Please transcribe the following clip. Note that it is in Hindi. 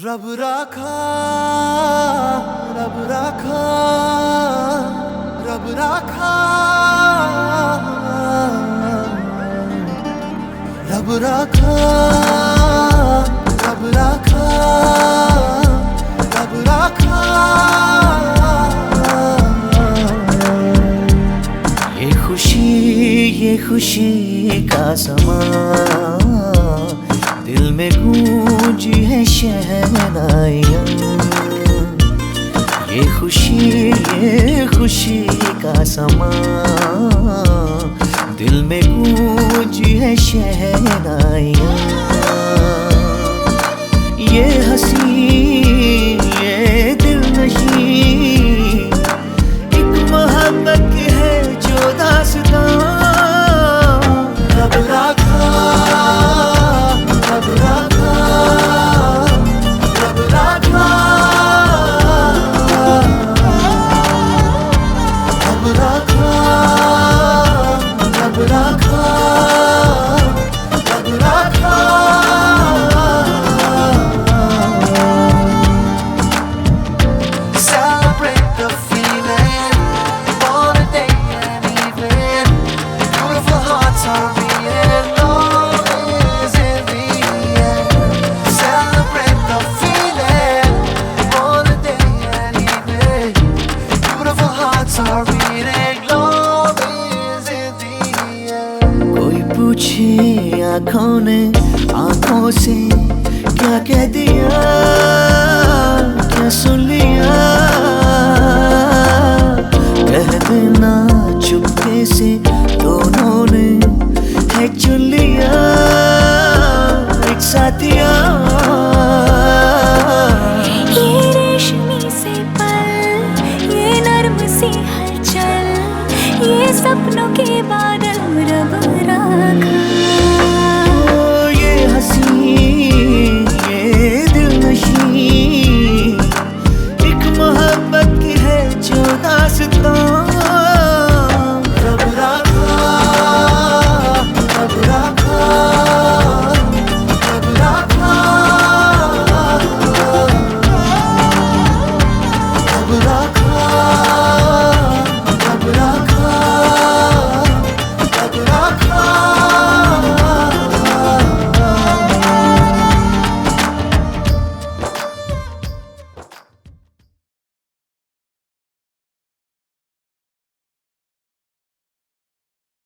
रब राखा, रब राखा, रब राखा, रब राखा, रब राखा, रब राखा। ये खुशी का समा दिल में गूंजी है शहनाइयाँ। ये खुशी का समा दिल में गूंजी है शहनाइयाँ। ये हंसी ये दिल नशी एक मोहब्बत है जो दास्तां। रब राखा, रब राखा, रब राखा, रब राखा, रब राखा, रब राखा। Celebrate the feeling for the day and evening. Beautiful hearts are beating, love is in the air. Celebrate the feeling for the day and evening. Beautiful hearts are beating, love is in the air. कोई पूछे आँखों ने आँखों से क्या कह दिया, क्या सुन लिया। कह देना चुपके से दोनों ने है चुन लिया। एक साथिया